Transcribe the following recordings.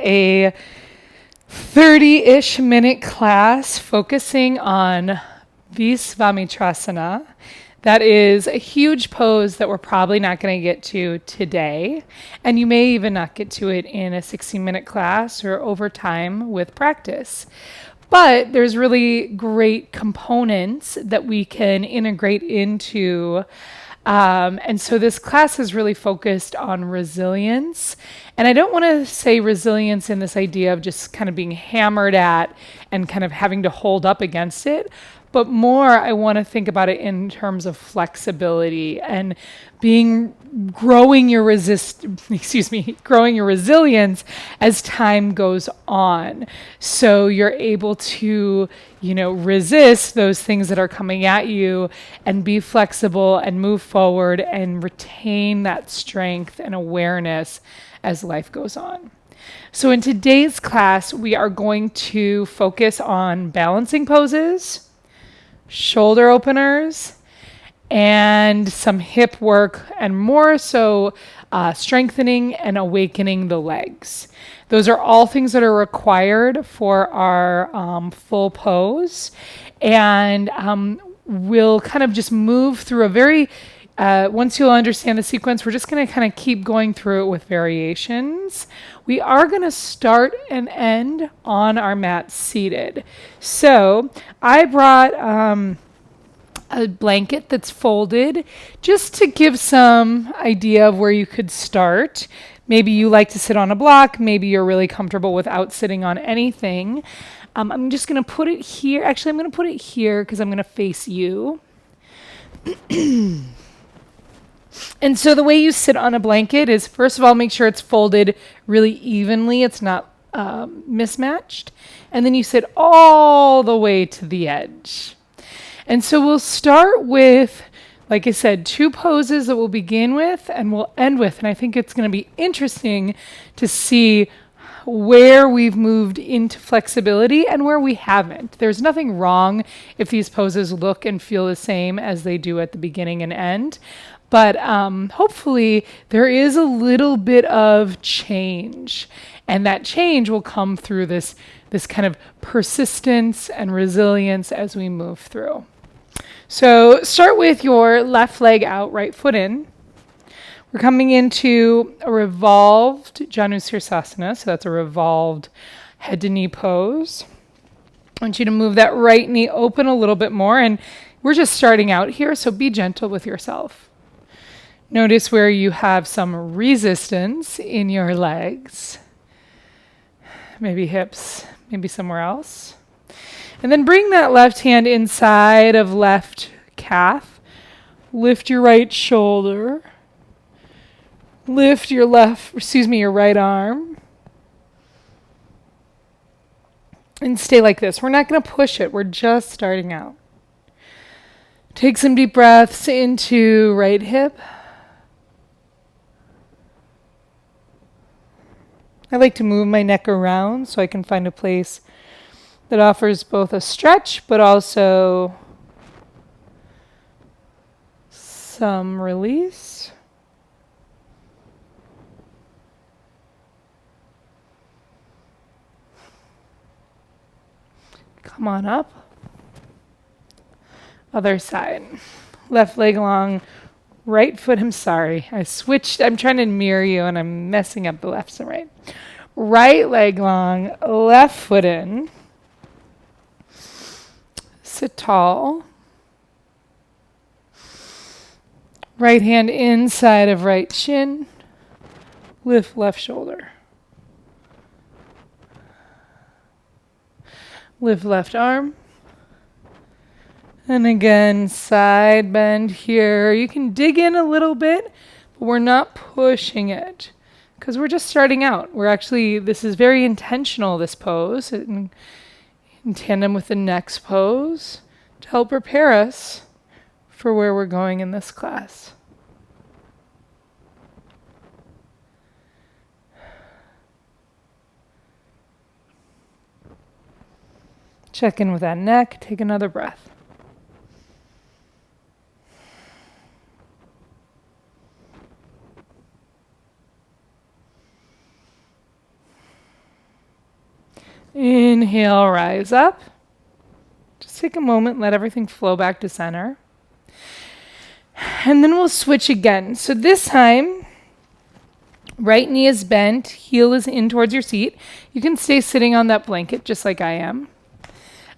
a 30-ish minute class focusing on Visvamitrasana. That is a huge pose that we're probably not going to get to today. And you may even not get to it in a 60-minute class or over time with practice. But there's really great components that we can integrate into. And so this class is really focused on resilience. And I don't want to say resilience in this idea of just kind of being hammered at and kind of having to hold up against it, but more I want to think about it in terms of flexibility and growing your resilience as time goes on. So you're able to, resist those things that are coming at you and be flexible and move forward and retain that strength and awareness as life goes on. So in today's class, we are going to focus on balancing poses, shoulder openers, and some hip work, and more so strengthening and awakening the legs. Those are all things that are required for our full pose. And we'll kind of just move through once you'll understand the sequence, we're just going to kind of keep going through it with variations. We are going to start and end on our mat seated. So I brought a blanket that's folded just to give some idea of where you could start. Maybe you like to sit on a block. Maybe you're really comfortable without sitting on anything. I'm just going to put it here. Actually, I'm going to put it here because I'm going to face you. And so the way you sit on a blanket is, first of all, make sure it's folded really evenly. It's not mismatched. And then you sit all the way to the edge. And so we'll start with, like I said, 2 poses that we'll begin with and we'll end with. And I think it's going to be interesting to see where we've moved into flexibility and where we haven't. There's nothing wrong if these poses look and feel the same as they do at the beginning and end. But hopefully there is a little bit of change. And that change will come through this kind of persistence and resilience as we move through. So start with your left leg out, right foot in. We're coming into a revolved Janusirsasana, so that's a revolved head to knee pose. I want you to move that right knee open a little bit more, and we're just starting out here, so be gentle with yourself. Notice where you have some resistance in your legs, maybe hips, maybe somewhere else. And then bring that left hand inside of left calf. Lift your right shoulder. Lift your your right arm. And stay like this. We're not going to push it. We're just starting out. Take some deep breaths into right hip. I like to move my neck around so I can find a place that offers both a stretch but also some release. Come on up. Other side. Left leg long, right foot. I'm sorry. I switched. I'm trying to mirror you and I'm messing up the left and right. Right leg long, left foot in. Sit tall. Right hand inside of right shin. Lift left shoulder. Lift left arm. And again, side bend here. You can dig in a little bit, but we're not pushing it because we're just starting out. This is very intentional, this pose, in tandem with the next pose to help prepare us for where we're going in this class. Check in with that neck. Take another breath. Inhale, rise up. Just take a moment, let everything flow back to center. And then we'll switch again. So this time, right knee is bent, heel is in towards your seat. You can stay sitting on that blanket just like I am.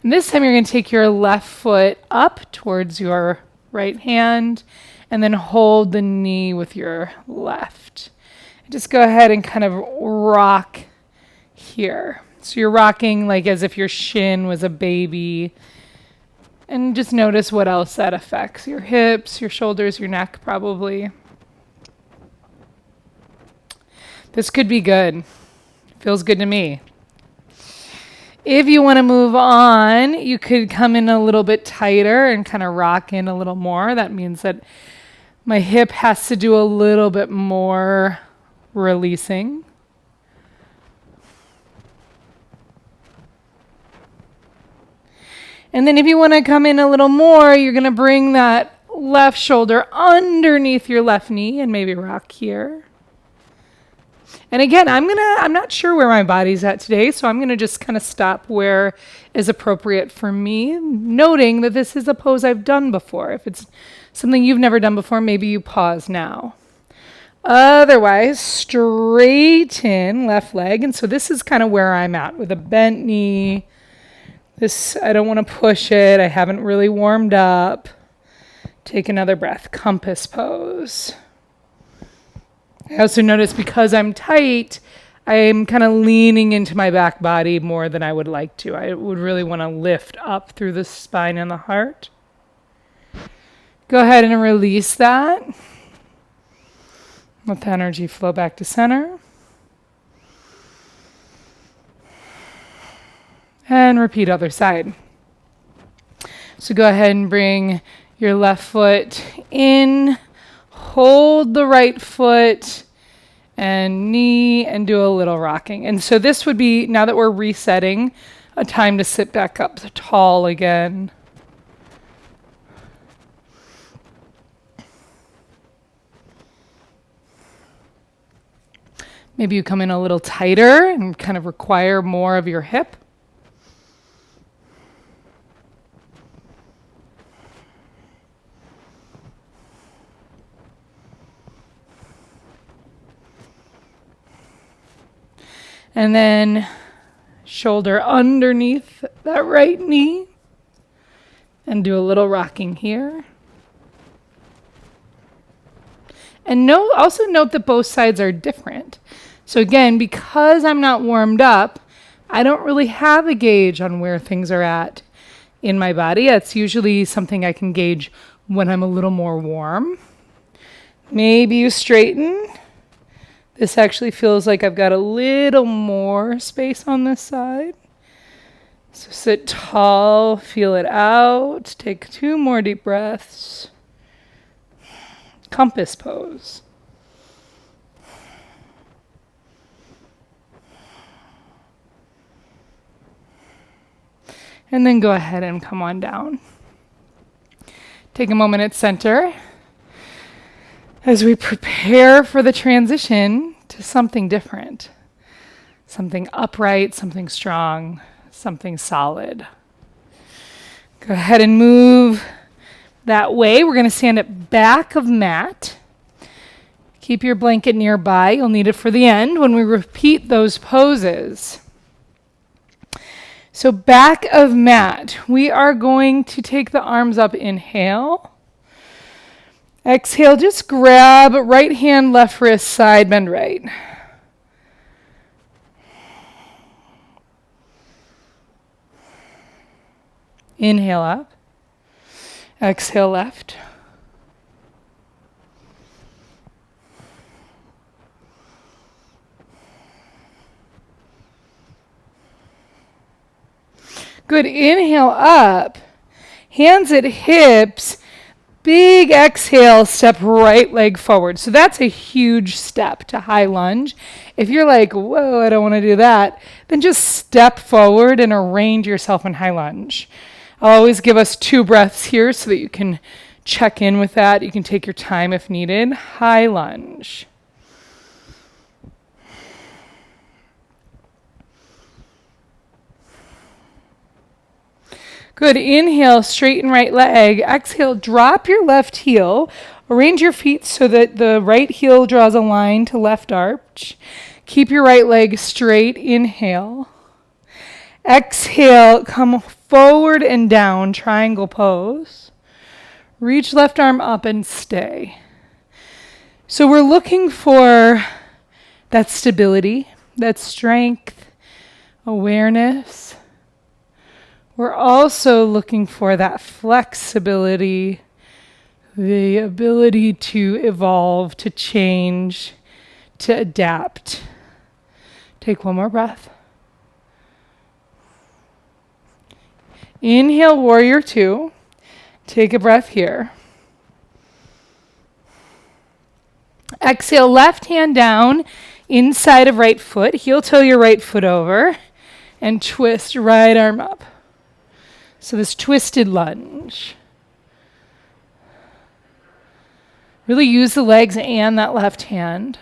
And this time you're going to take your left foot up towards your right hand and then hold the knee with your left. Just go ahead and kind of rock here. So you're rocking like as if your shin was a baby. And just notice what else that affects. Your hips, your shoulders, your neck probably. This could be good. Feels good to me. If you want to move on, you could come in a little bit tighter and kind of rock in a little more. That means that my hip has to do a little bit more releasing. And then if you want to come in a little more, you're going to bring that left shoulder underneath your left knee and maybe rock here. And again, I'm not sure where my body's at today, so I'm going to just kind of stop where is appropriate for me, noting that this is a pose I've done before. If it's something you've never done before, maybe you pause now. Otherwise, straighten left leg. And so this is kind of where I'm at with a bent knee. This, I don't want to push it. I haven't really warmed up. Take another breath. Compass pose. I also notice because I'm tight, I'm kind of leaning into my back body more than I would like to. I would really want to lift up through the spine and the heart. Go ahead and release that. Let the energy flow back to center. And repeat other side. So go ahead and bring your left foot in. Hold the right foot and knee and do a little rocking. And so this would be, now that we're resetting, a time to sit back up tall again. Maybe you come in a little tighter and kind of require more of your hip. And then shoulder underneath that right knee and do a little rocking here. And also note that both sides are different. So again, because I'm not warmed up, I don't really have a gauge on where things are at in my body. That's usually something I can gauge when I'm a little more warm. Maybe you straighten. This actually feels like I've got a little more space on this side. So sit tall, feel it out. Take 2 more deep breaths. Compass pose. And then go ahead and come on down. Take a moment at center as we prepare for the transition to something different. Something upright, something strong, something solid. Go ahead and move that way. We're going to stand at back of mat. Keep your blanket nearby. You'll need it for the end when we repeat those poses. So back of mat, we are going to take the arms up. Inhale. Exhale, just grab right hand, left wrist, side bend right. Inhale up. Exhale left. Good. Inhale up. Hands at hips. Big exhale, step right leg forward. So that's a huge step to high lunge. If you're like, whoa, I don't want to do that, then just step forward and arrange yourself in high lunge. I'll always give us 2 breaths here so that you can check in with that. You can take your time if needed. High lunge. Good. Inhale, straighten right leg. Exhale, drop your left heel. Arrange your feet so that the right heel draws a line to left arch. Keep your right leg straight. Inhale. Exhale, come forward and down, triangle pose. Reach left arm up and stay. So we're looking for that stability, that strength, awareness. We're also looking for that flexibility, the ability to evolve, to change, to adapt. Take one more breath. Inhale, warrior two. Take a breath here. Exhale, left hand down, inside of right foot. Heel toe your right foot over and twist right arm up. So this twisted lunge. Really use the legs and that left hand.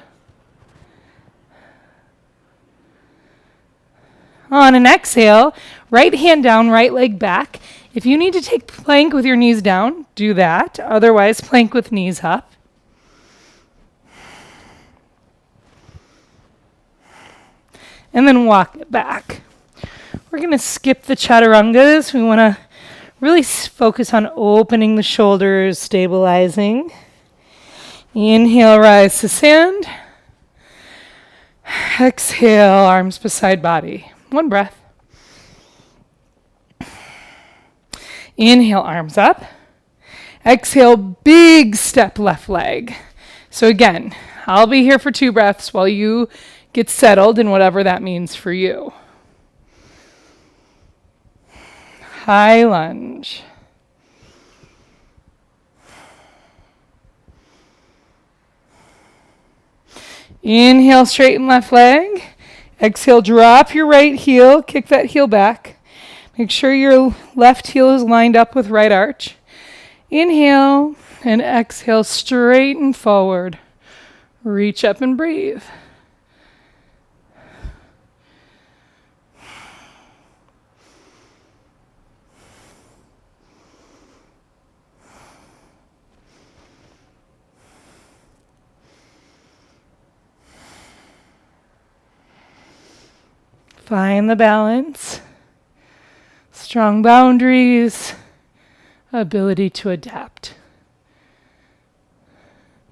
On an exhale, right hand down, right leg back. If you need to take plank with your knees down, do that. Otherwise, plank with knees up. And then walk it back. We're going to skip the chaturangas. We want to really focus on opening the shoulders, stabilizing. Inhale, rise to stand. Exhale, arms beside body. One breath. Inhale, arms up. Exhale, big step left leg. So again, I'll be here for 2 breaths while you get settled in whatever that means for you. High lunge. Inhale, straighten left leg. Exhale, drop your right heel, kick that heel back. Make sure your left heel is lined up with right arch. Inhale and exhale, straighten forward. Reach up and breathe. Find the balance, strong boundaries, ability to adapt.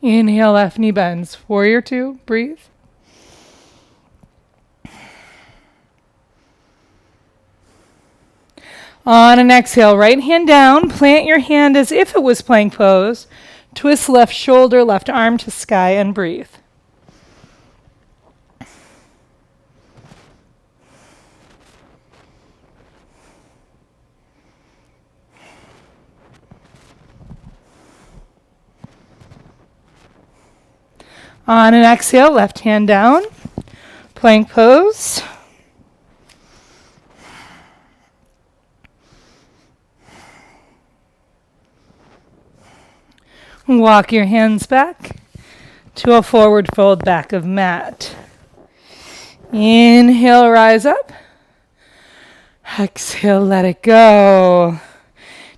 Inhale, left knee bends. Warrior two, breathe. On an exhale, right hand down, plant your hand as if it was plank pose. Twist left shoulder, left arm to sky and breathe. On an exhale, left hand down, plank pose. Walk your hands back to a forward fold back of mat. Inhale, rise up. Exhale, let it go.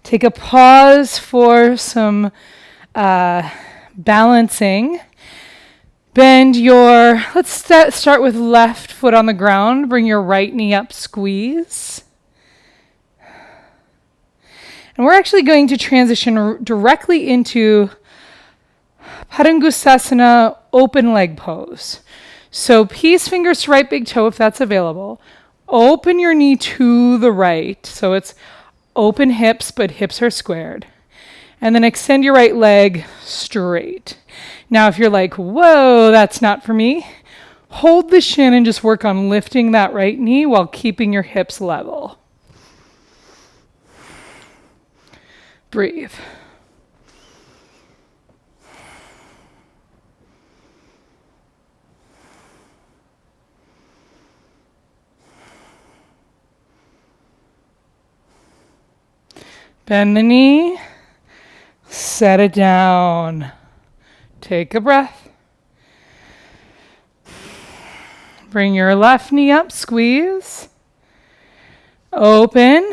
Take a pause for some balancing. Bend your, let's start with left foot on the ground. Bring your right knee up, squeeze. And we're actually going to transition directly into Padangusthasana open leg pose. So peace fingers to right big toe if that's available. Open your knee to the right. So it's open hips, but hips are squared. And then extend your right leg straight. Now, if you're like, whoa, that's not for me, hold the shin and just work on lifting that right knee while keeping your hips level. Breathe. Bend the knee, set it down. Take a breath. Bring your left knee up, squeeze. Open.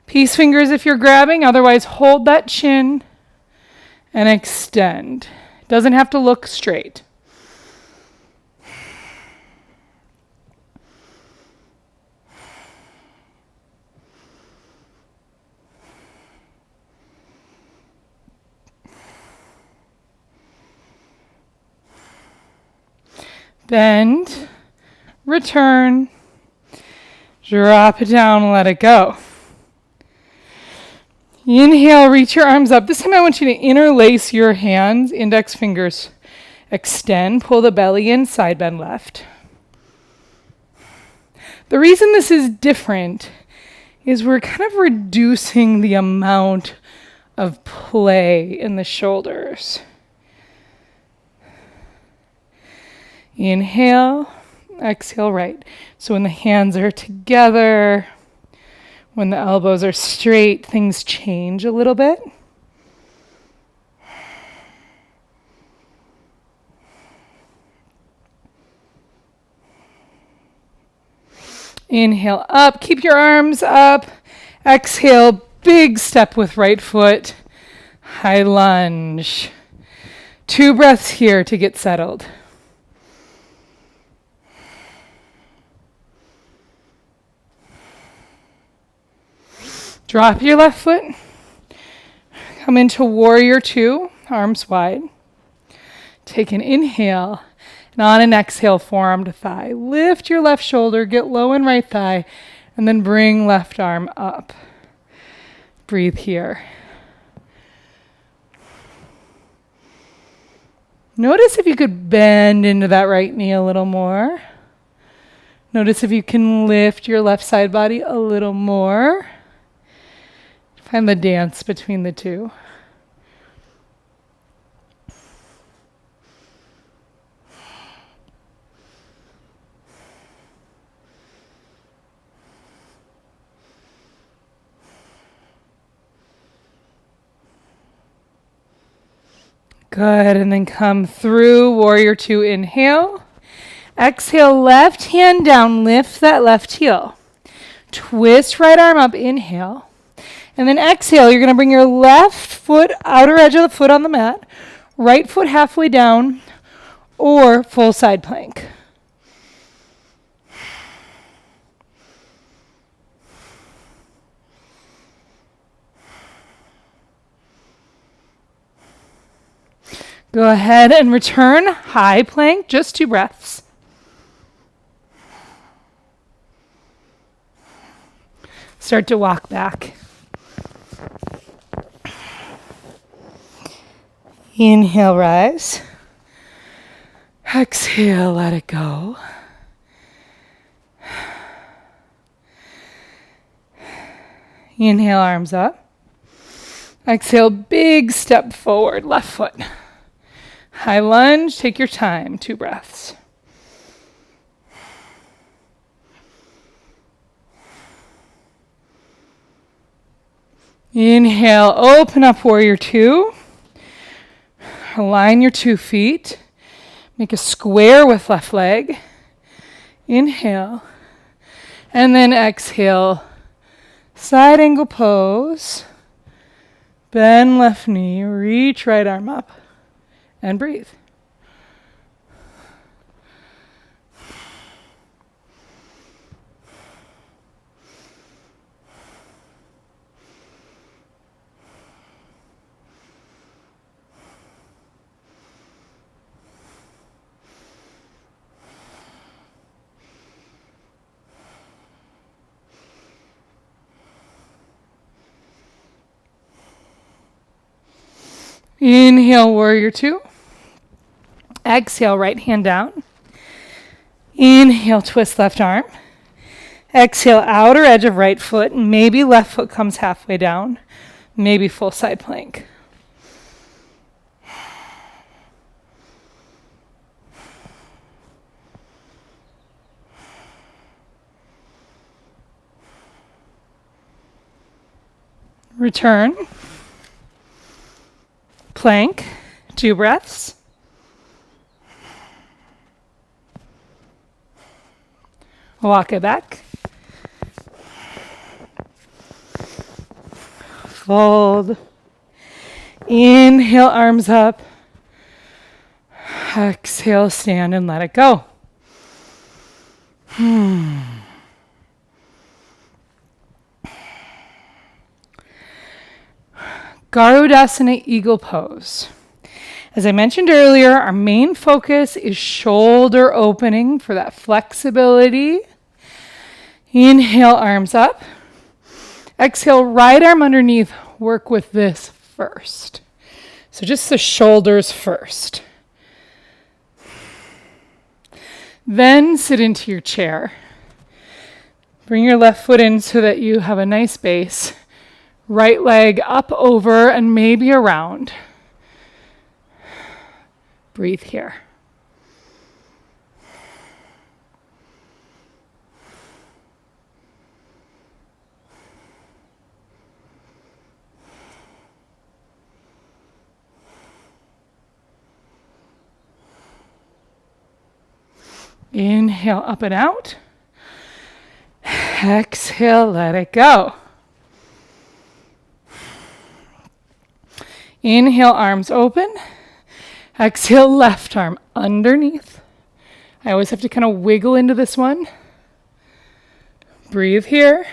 Peace fingers if you're grabbing, otherwise hold that chin and extend. Doesn't have to look straight. Bend, return, drop it down, let it go. Inhale, reach your arms up. This time I want you to interlace your hands, index fingers extend, pull the belly in, side bend left. The reason this is different is we're kind of reducing the amount of play in the shoulders. Inhale, exhale, right. So when the hands are together, when the elbows are straight, things change a little bit. Inhale up, keep your arms up. Exhale, big step with right foot. High lunge. 2 breaths here to get settled. Drop your left foot. Come into warrior 2, arms wide. Take an inhale, and on an exhale, forearm to thigh. Lift your left shoulder, get low in right thigh, and then bring left arm up. Breathe here. Notice if you could bend into that right knee a little more. Notice if you can lift your left side body a little more. Find the dance between the two. Good, and then come through warrior 2, inhale. Exhale, left hand down, lift that left heel. Twist right arm up, inhale. And then exhale, you're going to bring your left foot, outer edge of the foot on the mat, right foot halfway down, or full side plank. Go ahead and return, high plank, just 2 breaths. Start to walk back. Inhale, rise. Exhale, let it go. Inhale, arms up. Exhale, big step forward, left foot. High lunge, take your time, 2 breaths. Inhale, open up warrior 2. Align your 2 feet. Make a square with left leg. Inhale. And then exhale. Side angle pose. Bend left knee. Reach right arm up. And breathe. Inhale, warrior 2. Exhale, right hand down. Inhale, twist left arm. Exhale, outer edge of right foot. Maybe left foot comes halfway down. Maybe full side plank. Return. Plank, 2 breaths. Walk it back. Fold. Inhale, arms up. Exhale, stand and let it go. Garudasana, eagle pose. As I mentioned earlier, our main focus is shoulder opening for that flexibility. Inhale, arms up. Exhale, right arm underneath. Work with this first. So just the shoulders first. Then sit into your chair. Bring your left foot in so that you have a nice base. Right leg up, over, and maybe around. Breathe here. Inhale, up and out. Exhale, let it go. Inhale, arms open. Exhale, left arm underneath. I always have to kind of wiggle into this one. Breathe here.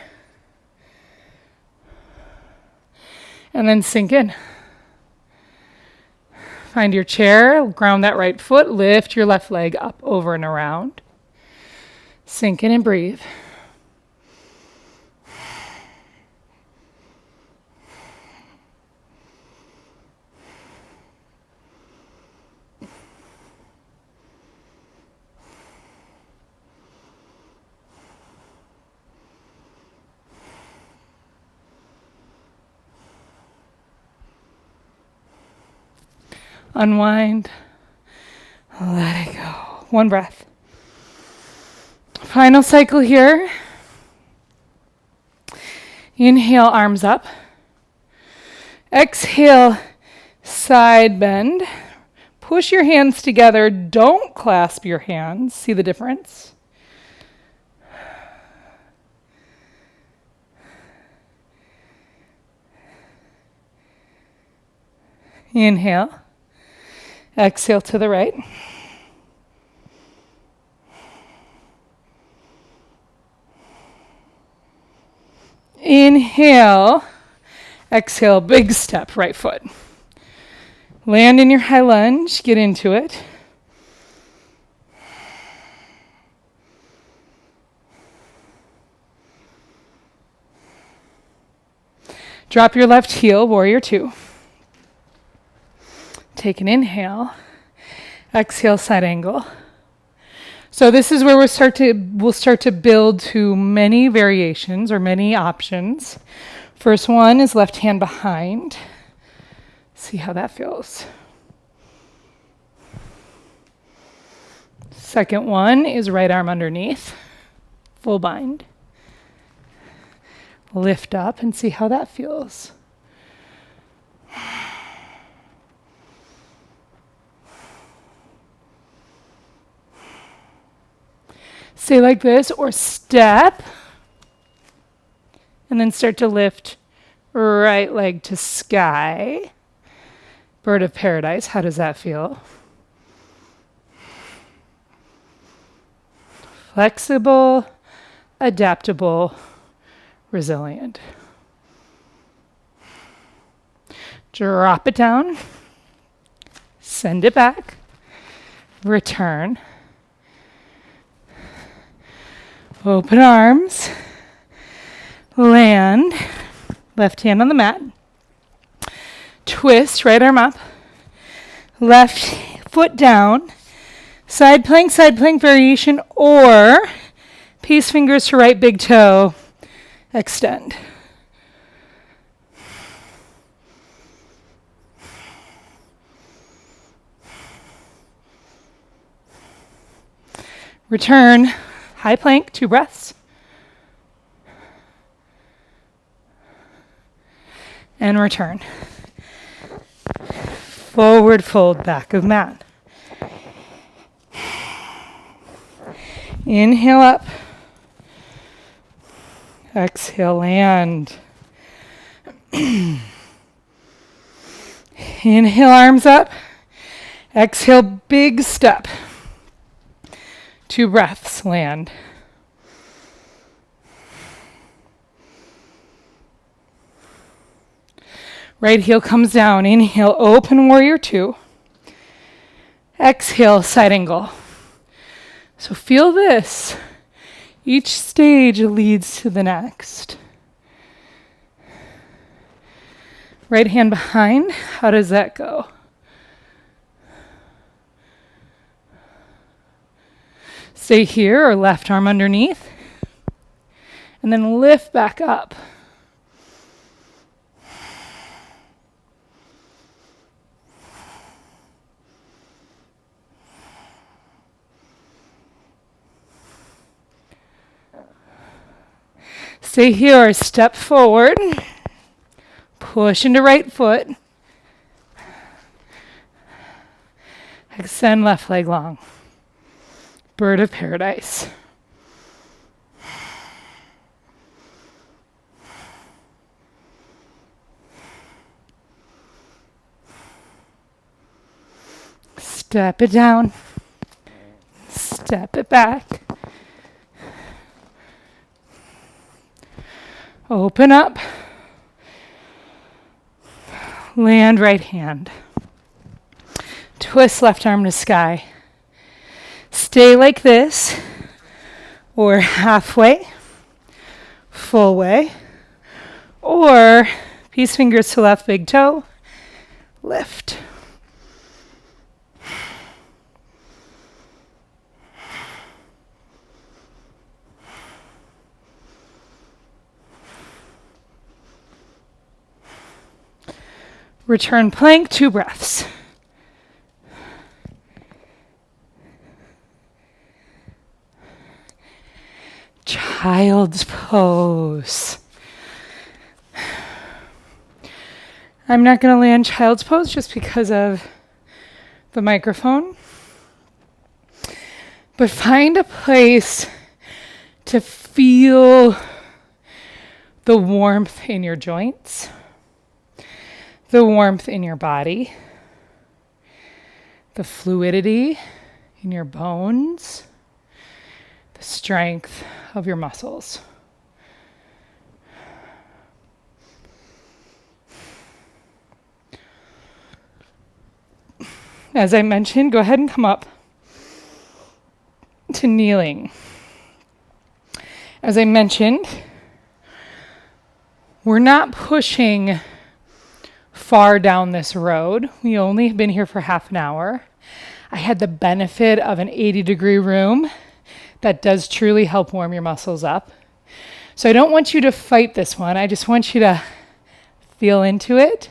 And then sink in. Find your chair, ground that right foot, lift your left leg up, over, and around. Sink in and breathe. Unwind. Let it go. One breath. Final cycle here. Inhale, arms up. Exhale, side bend. Push your hands together. Don't clasp your hands. See the difference? Inhale. Exhale to the right. Inhale. Exhale, big step, right foot. Land in your high lunge, get into it. Drop your left heel, warrior two. Take an inhale. Exhale, side angle. So this is where we'll start to build to many variations or many options. First one is left hand behind. See how that feels. Second one is right arm underneath. Full bind. Lift up and see how that feels. Stay like this or step and then start to lift right leg to sky. Bird of paradise, how does that feel? Flexible, adaptable, resilient. Drop it down, send it back, return. Open arms, land, left hand on the mat, twist, right arm up, left foot down, side plank variation, or peace fingers to right big toe, extend. Return. High plank, 2 breaths. And return. Forward fold, back of mat. Inhale up. Exhale, land. Inhale, arms up. Exhale, big step. 2 breaths, land. Right heel comes down. Inhale, open warrior 2. Exhale, side angle. So feel this. Each stage leads to the next. Right hand behind. How does that go? Stay here or left arm underneath. And then lift back up. Stay here or step forward. Push into right foot. Extend left leg long. Bird of paradise. Step it down. Step it back. Open up. Land right hand. Twist left arm to sky. Stay like this, or halfway, full way, or peace fingers to left big toe, lift. Return plank, 2 breaths. Child's pose. I'm not going to land child's pose just because of the microphone. But find a place to feel the warmth in your joints, the warmth in your body, the fluidity in your bones, the strength of your muscles. As I mentioned, go ahead and come up to kneeling. As I mentioned, we're not pushing far down this road. We only have been here for half an hour. I had the benefit of an 80-degree room that does truly help warm your muscles up. So I don't want you to fight this one. I just want you to feel into it,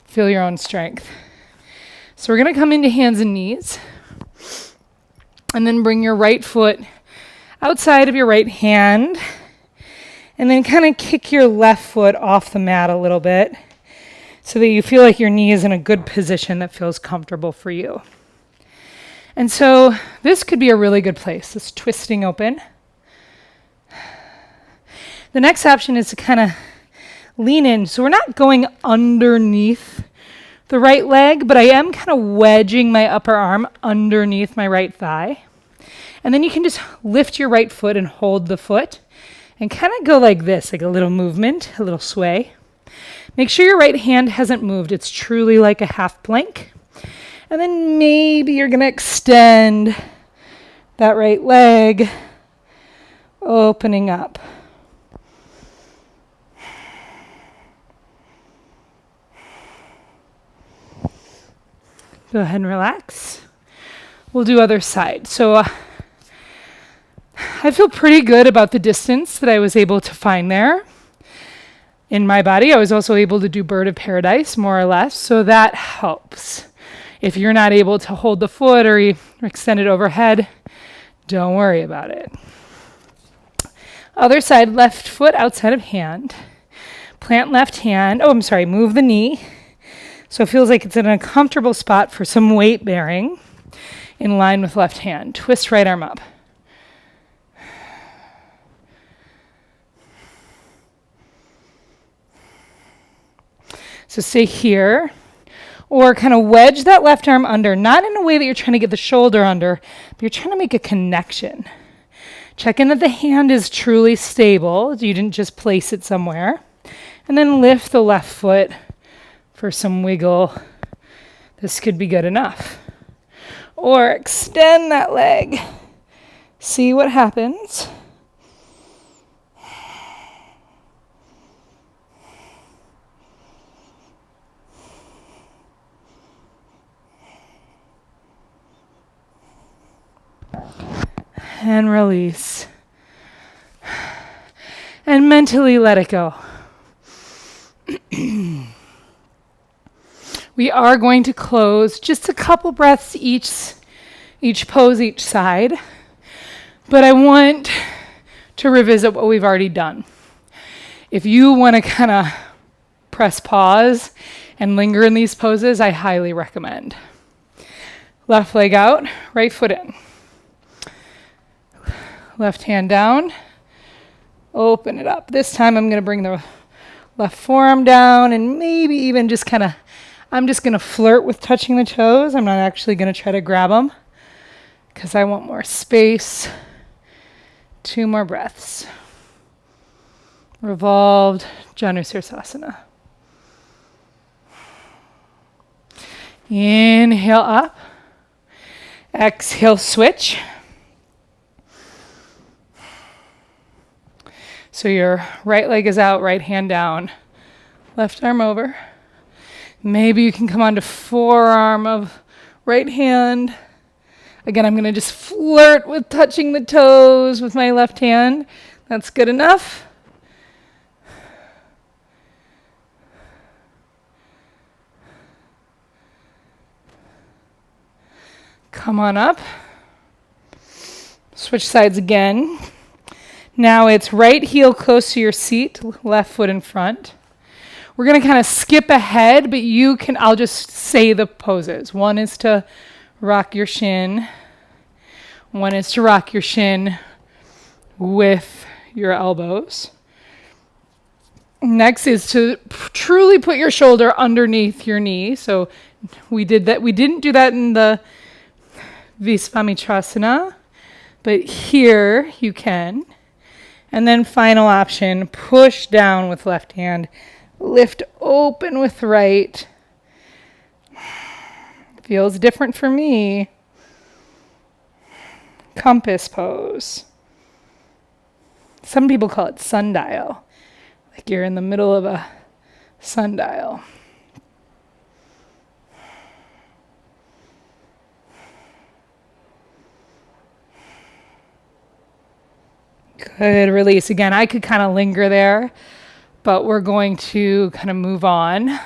feel your own strength. So we're going to come into hands and knees, and then bring your right foot outside of your right hand, and then kind of kick your left foot off the mat a little bit so that you feel like your knee is in a good position that feels comfortable for you. And so this could be a really good place, this twisting open. The next option is to kind of lean in. So we're not going underneath the right leg, but I am kind of wedging my upper arm underneath my right thigh. And then you can just lift your right foot and hold the foot and kind of go like this, like a little movement, a little sway. Make sure your right hand hasn't moved. It's truly like a half plank. And then maybe you're going to extend that right leg, opening up. Go ahead and relax. We'll do other side. So I feel pretty good about the distance that I was able to find there in my body. I was also able to do bird of paradise, more or less, so that helps. If you're not able to hold the foot or extend it overhead, don't worry about it. Other side, left foot outside of hand. Plant left hand. Move the knee. So it feels like it's in a comfortable spot for some weight bearing in line with left hand. Twist right arm up. So stay here. Or kind of wedge that left arm under, not in a way that you're trying to get the shoulder under, but you're trying to make a connection. Check in that the hand is truly stable. You didn't just place it somewhere. And then lift the left foot for some wiggle. This could be good enough. Or extend that leg. See what happens. And release. And mentally let it go. We are going to close just a couple breaths each pose, each side. But I want to revisit what we've already done. If you want to kind of press pause and linger in these poses, I highly recommend. Left leg out, right foot in. Left hand down, open it up. This time I'm going to bring the left forearm down and maybe even just kind of, I'm just going to flirt with touching the toes. I'm not actually going to try to grab them because I want more space. 2 more breaths. Revolved Janusirasana. Inhale up. Exhale, switch. So your right leg is out, right hand down, left arm over. Maybe you can come onto forearm of right hand. Again, I'm going to just flirt with touching the toes with my left hand. That's good enough. Come on up. Switch sides again. Now it's right heel close to your seat, left foot in front. We're going to kind of skip ahead, but I'll just say the poses. One is to rock your shin. One is to rock your shin with your elbows. Next is to truly put your shoulder underneath your knee. So we did that. We didn't do that in the Visvamitrasana, but here you can. And then final option, push down with left hand, lift open with right. Feels different for me. Compass pose. Some people call it sundial, like you're in the middle of a sundial. Good, release. Again, I could kind of linger there, but we're going to kind of move on.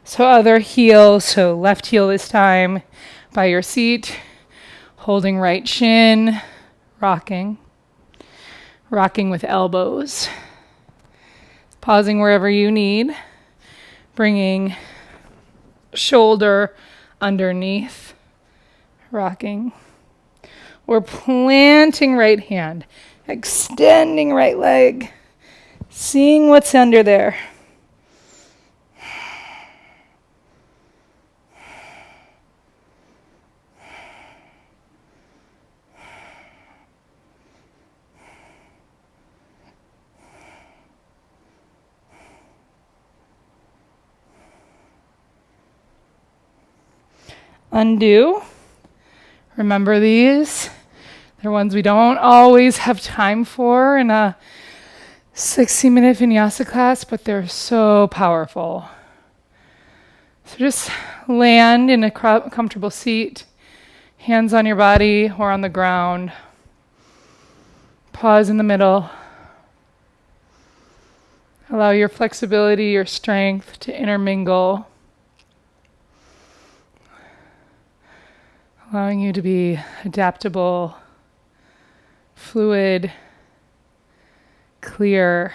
So other heel, so left heel this time by your seat, holding right shin, rocking with elbows. Pausing wherever you need, bringing shoulder underneath, rocking. Or planting right hand. Extending right leg, seeing what's under there. Undo. Remember these. They're ones we don't always have time for in a 60-minute vinyasa class, but they're so powerful. So just land in a comfortable seat, hands on your body or on the ground. Pause in the middle. Allow your flexibility, your strength to intermingle. Allowing you to be adaptable, fluid, clear,